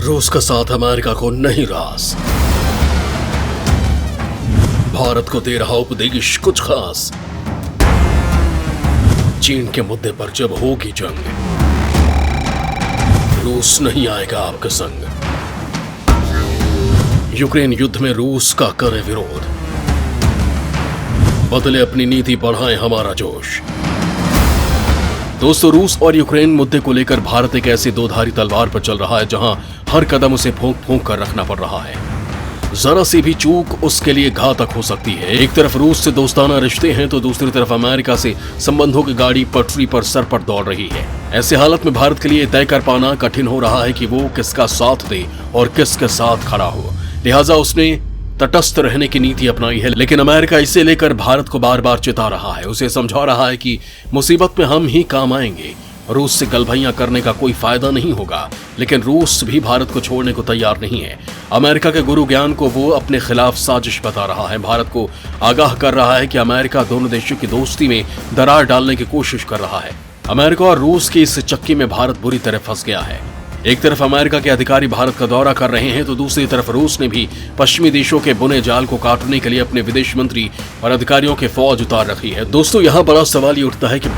रूस का साथ अमेरिका को नहीं रास। भारत को दे रहा उपदेश कुछ खास। चीन के मुद्दे पर जब होगी जंग, रूस नहीं आएगा आपके संग। यूक्रेन युद्ध में रूस का करे विरोध, बदले अपनी नीति बढ़ाएं हमारा जोश। दोस्तों, रूस और यूक्रेन मुद्दे को लेकर भारत एक ऐसी दोधारी तलवार पर चल रहा है जहां हर कदम उसे फूंक फूंक कर रखना पड़ रहा है। जरा सी भी चूक उसके लिए घातक हो सकती है। एक तरफ रूस से दोस्ताना रिश्ते हैं तो दूसरी तरफ अमेरिका से संबंधों की गाड़ी पटरी पर सरपट दौड़ रही है। ऐसे हालत में भारत के लिए तय कर पाना कठिन हो रहा है कि वो किसका साथ दे और किसके साथ खड़ा हो। लिहाजा उसने तटस्थ रहने की नीति अपनाई है, लेकिन अमेरिका इसे लेकर भारत को बार बार चिता रहा है, उसे समझा रहा है कि मुसीबत में हम ही काम आएंगे। रूस से गलभैया करने का कोई फायदा नहीं होगा, लेकिन रूस भी भारत को छोड़ने को तैयार नहीं है। अमेरिका के गुरु ज्ञान को वो अपने खिलाफ साजिश बता रहा है, भारत को आगाह कर रहा है कि अमेरिका दोनों देशों की दोस्ती में दरार डालने की कोशिश कर रहा है। अमेरिका और रूस की इस चक्की में भारत बुरी तरह फंस गया है। एक तरफ अमेरिका के अधिकारी भारत का दौरा कर रहे हैं तो दूसरी तरफ रूस ने भी पश्चिमी देशों के बुने जाल को काटने के लिए अपने विदेश मंत्री और अधिकारियों की फौज उतार रखी है। दोस्तों, यहाँ बड़ा सवाल ये उठता है कि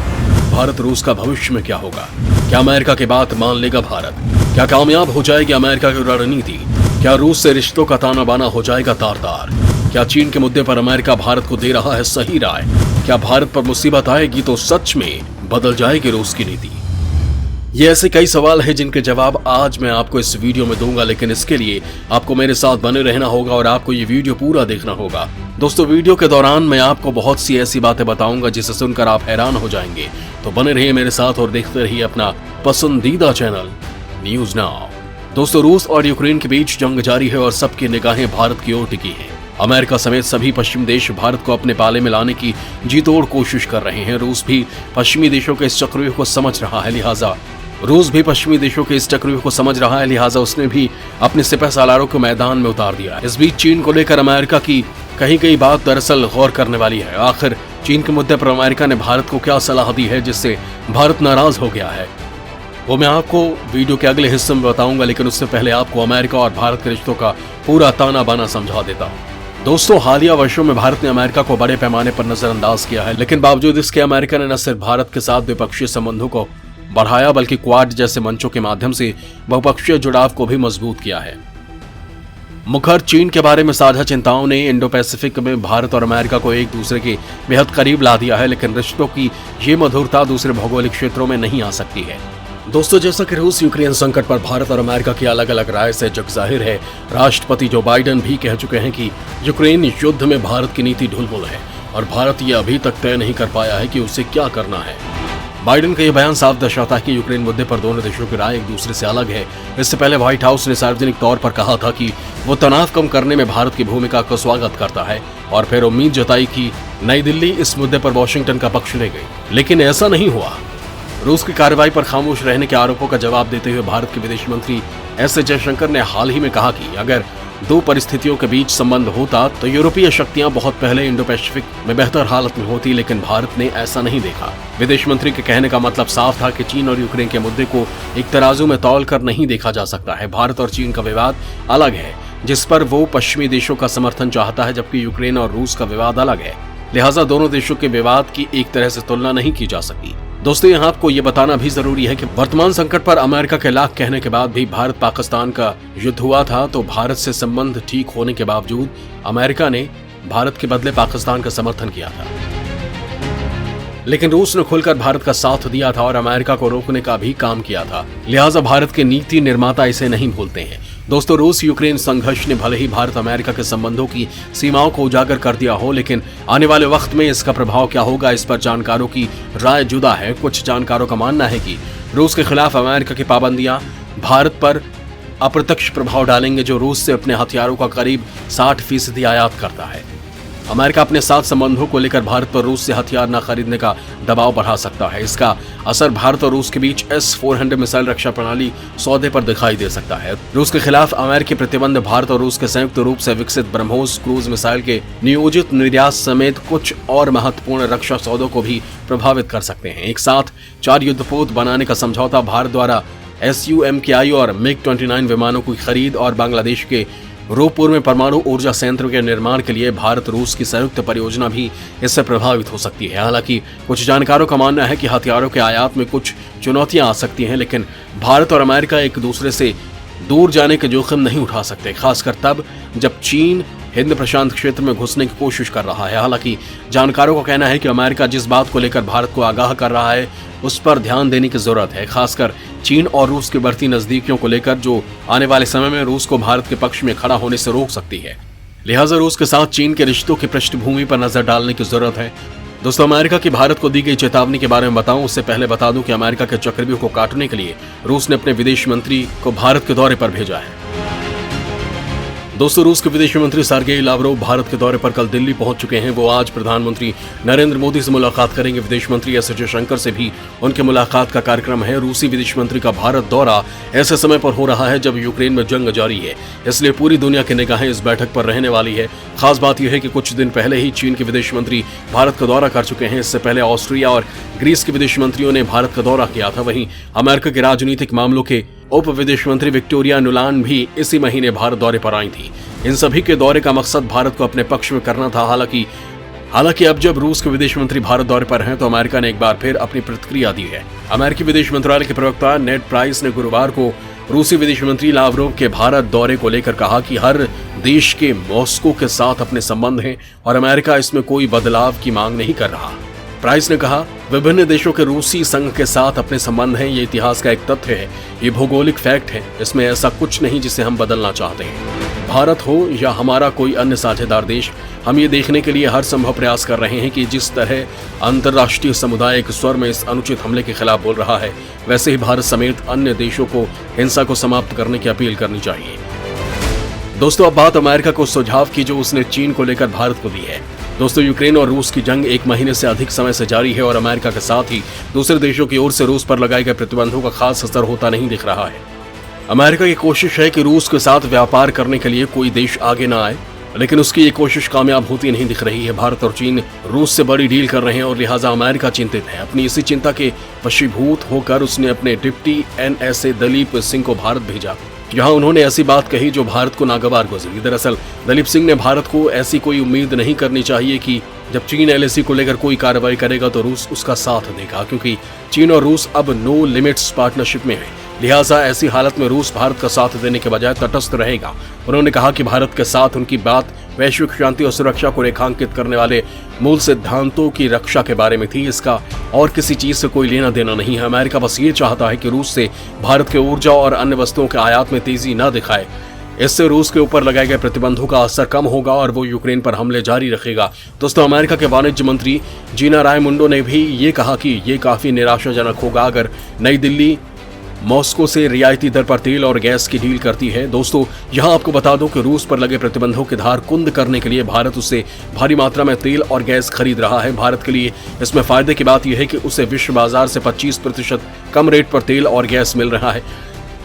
भारत रूस का भविष्य में क्या होगा? क्या अमेरिका की बात मान लेगा भारत? क्या कामयाब हो जाएगी अमेरिका की रणनीति? क्या रूस से रिश्तों का ताना बाना हो जाएगा तार तार? क्या चीन के मुद्दे पर अमेरिका भारत को दे रहा है सही राय? क्या भारत पर मुसीबत आएगी तो सच में बदल जाएगी रूस की नीति? ये ऐसे कई सवाल हैं जिनके जवाब आज मैं आपको इस वीडियो में दूंगा, लेकिन इसके लिए आपको मेरे साथ बने रहना होगा और आपको ये वीडियो पूरा देखना होगा। दोस्तों, वीडियो के दौरान मैं आपको बहुत सी ऐसी बातें बताऊंगा जिसे सुनकर आप हैरान हो जाएंगे। तो बने रहिए मेरे साथ और देखते रहिए अपना पसंदीदा चैनल न्यूज नाउ। दोस्तों, रूस और यूक्रेन के बीच जंग जारी है और सबकी निगाहें भारत की ओर टिकी हैं। अमेरिका समेत सभी पश्चिमी देश भारत को अपने पाले में लाने की जी तोड़ कोशिश कर रहे हैं। रूस भी पश्चिमी देशों के इस चक्रव्यूह को समझ रहा है, लिहाजा उसने भी अपने सिपह सालारों को मैदान में उतार दिया है। इस बीच चीन को लेकर अमेरिका की कहीं बात दरअसल गौर करने वाली है। आखिर चीन के मुद्दे पर अमेरिका ने भारत को क्या सलाह दी है जिससे भारत नाराज हो गया है, वो मैं आपको वीडियो के अगले हिस्से में बताऊंगा। लेकिन उससे पहले आपको अमेरिका और भारत के रिश्तों का पूरा ताना बाना समझा देता हूँ। दोस्तों, हालिया वर्षों में भारत ने अमेरिका को बड़े पैमाने पर नजरअंदाज किया है, लेकिन बावजूद इसके अमेरिका ने न सिर्फ भारत के साथ द्विपक्षीय संबंधों को बढ़ाया बल्कि क्वाड जैसे मंचों के माध्यम से बहुपक्षीय जुड़ाव को भी मजबूत किया है। मुखर चीन के बारे में साझा चिंताओं ने इंडो पैसिफिक में भारत और अमेरिका को एक दूसरे के बेहद करीब ला दिया है, लेकिन रिश्तों की ये मधुरता दूसरे भौगोलिक क्षेत्रों में नहीं आ सकती है। दोस्तों, जैसा कि रूस यूक्रेन संकट पर भारत और अमेरिका की अलग अलग राय से जग जाहिर है, राष्ट्रपति जो बाइडेन भी कह चुके हैं कि यूक्रेन युद्ध में भारत की नीति ढुलमुल है और भारत ये अभी तक तय नहीं कर पाया है कि उसे क्या करना है। बाइडेन का यह बयान साफ दर्शाता है कि यूक्रेन मुद्दे पर दोनों देशों की राय एक दूसरे से अलग है। इससे पहले व्हाइट हाउस ने सार्वजनिक तौर पर कहा था कि वो तनाव कम करने में भारत की भूमिका का स्वागत करता है और फिर उम्मीद जताई कि नई दिल्ली इस मुद्दे पर वॉशिंगटन का पक्ष ले गई, लेकिन ऐसा नहीं हुआ। रूस की कार्रवाई पर खामोश रहने के आरोपों का जवाब देते हुए भारत के विदेश मंत्री एस जयशंकर ने हाल ही में कहा कि अगर दो परिस्थितियों के बीच संबंध होता तो यूरोपीय शक्तियां बहुत पहले इंडो पैसिफिक में बेहतर हालत में होती, लेकिन भारत ने ऐसा नहीं देखा। विदेश मंत्री के कहने का मतलब साफ था कि चीन और यूक्रेन के मुद्दे को एक तराजू में तौल कर नहीं देखा जा सकता है। भारत और चीन का विवाद अलग है जिस पर वो पश्चिमी देशों का समर्थन चाहता है, जबकि यूक्रेन और रूस का विवाद अलग है। लिहाजा दोनों देशों के विवाद की एक तरह से तुलना नहीं की जा सकी। दोस्तों, यहाँ आपको ये बताना भी जरूरी है कि वर्तमान संकट पर अमेरिका के लाख कहने के बाद भी भारत पाकिस्तान का युद्ध हुआ था, तो भारत से संबंध ठीक होने के बावजूद अमेरिका ने भारत के बदले पाकिस्तान का समर्थन किया था। लेकिन रूस ने खुलकर भारत का साथ दिया था और अमेरिका को रोकने का भी काम किया था। लिहाजा भारत के नीति निर्माता इसे नहीं भूलते हैं। दोस्तों, रूस यूक्रेन संघर्ष ने भले ही भारत अमेरिका के संबंधों की सीमाओं को उजागर कर दिया हो, लेकिन आने वाले वक्त में इसका प्रभाव क्या होगा इस पर जानकारों की राय जुदा है। कुछ जानकारों का मानना है कि रूस के खिलाफ अमेरिका की पाबंदियां भारत पर अप्रत्यक्ष प्रभाव डालेंगे, जो रूस से अपने हथियारों का करीब 60% आयात करता है। अमेरिका अपने साथ संबंधों को लेकर भारत पर रूस से हथियार न खरीदने का दबाव बढ़ा सकता है। इसका असर भारत और रूस के बीच S-400 मिसाइल रक्षा प्रणाली सौदे पर दिखाई दे सकता है। रूस के खिलाफ अमेरिकी प्रतिबंध भारत और रूस के संयुक्त रूप से विकसित ब्रह्मोस क्रूज मिसाइल के नियोजित निर्यात समेत कुछ और महत्वपूर्ण रक्षा सौदों को भी प्रभावित कर सकते हैं। एक साथ 4 युद्धपोत बनाने का समझौता भारत द्वारा SU-MKI और MiG-29 विमानों की खरीद और बांग्लादेश के रूपपुर में परमाणु ऊर्जा संयंत्र के निर्माण के लिए भारत रूस की संयुक्त परियोजना भी इससे प्रभावित हो सकती है। हालांकि कुछ जानकारों का मानना है कि हथियारों के आयात में कुछ चुनौतियां आ सकती हैं, लेकिन भारत और अमेरिका एक दूसरे से दूर जाने के जोखिम नहीं उठा सकते, खासकर तब जब चीन हिंद प्रशांत क्षेत्र में घुसने की कोशिश कर रहा है। हालांकि जानकारों का कहना है कि अमेरिका जिस बात को लेकर भारत को आगाह कर रहा है उस पर ध्यान देने की जरूरत है, खासकर चीन और रूस की बढ़ती नजदीकियों को लेकर, जो आने वाले समय में रूस को भारत के पक्ष में खड़ा होने से रोक सकती है। लिहाजा रूस के साथ चीन के रिश्तों की पृष्ठभूमि पर नजर डालने की जरूरत है। दोस्तों, अमेरिका की भारत को दी गई चेतावनी के बारे में बताऊं उससे पहले बता दूं कि अमेरिका के चक्रव्यूह को काटने के लिए रूस ने अपने विदेश मंत्री को भारत के दौरे पर भेजा है। दोस्तों, रूस के विदेश मंत्री सर्गेई लावरोव भारत के दौरे पर कल दिल्ली पहुंच चुके हैं। वो आज प्रधानमंत्री नरेंद्र मोदी से मुलाकात करेंगे। विदेश मंत्री एस जयशंकर से भी उनके मुलाकात का कार्यक्रम है। रूसी विदेश मंत्री का भारत दौरा ऐसे समय पर हो रहा है जब यूक्रेन में जंग जारी है, इसलिए पूरी दुनिया की निगाहें इस बैठक पर रहने वाली है। खास बात यह है कि कुछ दिन पहले ही चीन के विदेश मंत्री भारत का दौरा कर चुके हैं। इससे पहले ऑस्ट्रिया और ग्रीस के विदेश मंत्रियों ने भारत का दौरा किया था। वहीं अमेरिका के राजनीतिक मामलों के उप विदेश मंत्री विक्टोरिया नुलांड भी इसी महीने भारत दौरे पर आई थी। इन सभी के दौरे का मकसद भारत को अपने पक्ष में करना था। हालांकि अब जब रूस के विदेश मंत्री भारत दौरे पर हैं तो अमेरिका ने एक बार फिर अपनी प्रतिक्रिया दी है। अमेरिकी विदेश मंत्रालय के प्रवक्ता नेड प्राइस ने गुरुवार को रूसी विदेश मंत्री लावरोव के भारत दौरे को लेकर कहा कि हर देश के मॉस्को के साथ अपने संबंध हैं और अमेरिका इसमें कोई बदलाव की मांग नहीं कर रहा। प्राइस ने कहा, विभिन्न देशों के रूसी संघ के साथ अपने संबंध हैं, ये इतिहास का एक तथ्य है, ये भौगोलिक फैक्ट है, इसमें ऐसा कुछ नहीं जिसे हम बदलना चाहते हैं। भारत हो या हमारा कोई अन्य साझेदार देश, हम ये देखने के लिए हर संभव प्रयास कर रहे हैं कि जिस तरह अंतर्राष्ट्रीय समुदाय एक स्वर में इस अनुचित हमले के खिलाफ बोल रहा है, वैसे ही भारत समेत अन्य देशों को हिंसा को समाप्त करने की अपील करनी चाहिए। दोस्तों, अब बात अमेरिका को सुझाव की जो उसने चीन को लेकर भारत को दी है। दोस्तों, यूक्रेन और रूस की जंग एक महीने से अधिक समय से जारी है और अमेरिका के साथ ही दूसरे देशों की ओर से रूस पर लगाए गए प्रतिबंधों का खास असर होता नहीं दिख रहा है। अमेरिका की कोशिश है कि रूस के साथ व्यापार करने के लिए कोई देश आगे न आए, लेकिन उसकी ये कोशिश कामयाब होती नहीं दिख रही है। भारत और चीन रूस से बड़ी डील कर रहे हैं और लिहाजा अमेरिका चिंतित है। अपनी इसी चिंता के वशीभूत होकर उसने अपने डिप्टी NSA दलीप सिंह को भारत भेजा, जहां उन्होंने ऐसी बात कही जो भारत को नागवार गुजरी। दरअसल दलीप सिंह ने भारत को ऐसी कोई उम्मीद नहीं करनी चाहिए कि जब चीन LAC को लेकर कोई कार्रवाई करेगा तो रूस उसका साथ देगा, क्योंकि चीन और रूस अब नो लिमिट्स पार्टनरशिप में है। लिहाजा ऐसी हालत में रूस भारत का साथ देने के बजाय तटस्थ रहेगा। उन्होंने कहा कि भारत के साथ उनकी बात वैश्विक शांति और सुरक्षा को रेखांकित करने वाले मूल सिद्धांतों की रक्षा के बारे में थी। इसका और किसी चीज से कोई लेना देना नहीं है। अमेरिका बस ये चाहता है कि रूस से भारत के ऊर्जा और अन्य वस्तुओं के आयात में तेजी न दिखाए। इससे रूस के ऊपर लगाए गए प्रतिबंधों का असर कम होगा और वो यूक्रेन पर हमले जारी रखेगा। दोस्तों, अमेरिका के वाणिज्य मंत्री जीना रायमुंडो ने भी ये कहा कि ये काफी निराशाजनक होगा अगर नई दिल्ली मॉस्को से रियायती दर पर तेल और गैस की डील करती है। दोस्तों, यहां आपको बता दूं कि रूस पर लगे प्रतिबंधों की धार कुंद करने के लिए भारत उससे भारी मात्रा में तेल और गैस खरीद रहा है। भारत के लिए इसमें फायदे की बात यह है कि उसे विश्व बाजार से 25% कम रेट पर तेल और गैस मिल रहा है।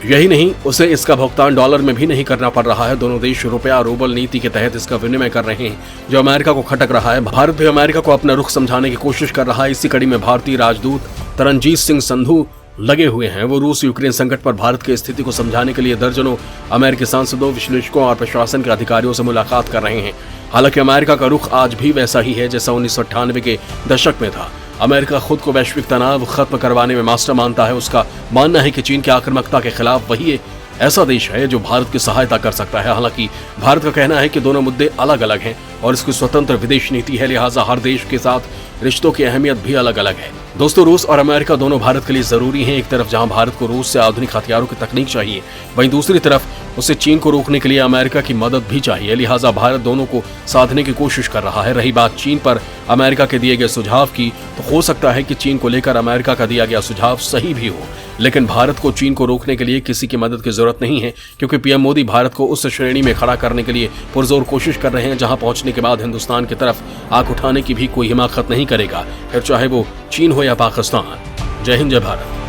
यही नहीं, उसे इसका भुगतान डॉलर में भी नहीं करना पड़ रहा है। दोनों देश रुपया रूबल नीति के तहत इसका विनिमय कर रहे हैं, जो अमेरिका को खटक रहा है। भारत भी अमेरिका को अपना रुख समझाने की कोशिश कर रहा है। इसी कड़ी में भारतीय राजदूत तरनजीत सिंह संधू लगे हुए हैं। वो रूस यूक्रेन संकट पर भारत की स्थिति को समझाने के लिए दर्जनों अमेरिकी सांसदों, विश्लेषकों और प्रशासन के अधिकारियों से मुलाकात कर रहे हैं। हालांकि अमेरिका का रुख आज भी वैसा ही है जैसा 1998 के दशक में था। अमेरिका खुद को वैश्विक तनाव खत्म करवाने में मास्टर मानता है। उसका मानना है कि चीन की आक्रामकता के खिलाफ वही ऐसा देश है जो भारत की सहायता कर सकता है। हालांकि भारत का कहना है कि दोनों मुद्दे अलग अलग हैं और इसकी स्वतंत्र विदेश नीति है, लिहाजा हर देश के साथ रिश्तों की अहमियत भी अलग अलग है। दोस्तों, रूस और अमेरिका दोनों भारत के लिए जरूरी हैं। एक तरफ जहां भारत को रूस से आधुनिक हथियारों की तकनीक चाहिए, वहीं दूसरी तरफ उसे चीन को रोकने के लिए अमेरिका की मदद भी चाहिए। लिहाजा भारत दोनों को साधने की कोशिश कर रहा है। रही बात चीन पर अमेरिका के दिए गए सुझाव की, तो हो सकता है कि चीन को लेकर अमेरिका का दिया गया सुझाव सही भी हो, लेकिन भारत को चीन को रोकने के लिए किसी की मदद की जरूरत नहीं है, क्योंकि पीएम मोदी भारत को उस श्रेणी में खड़ा करने के लिए पुरजोर कोशिश कर रहे हैं जहां पहुंचने के बाद हिंदुस्तान की तरफ आंख उठाने की भी कोई हिमाकत नहीं करेगा, फिर चाहे वो चीन हो या पाकिस्तान। जय हिंद, जय भारत।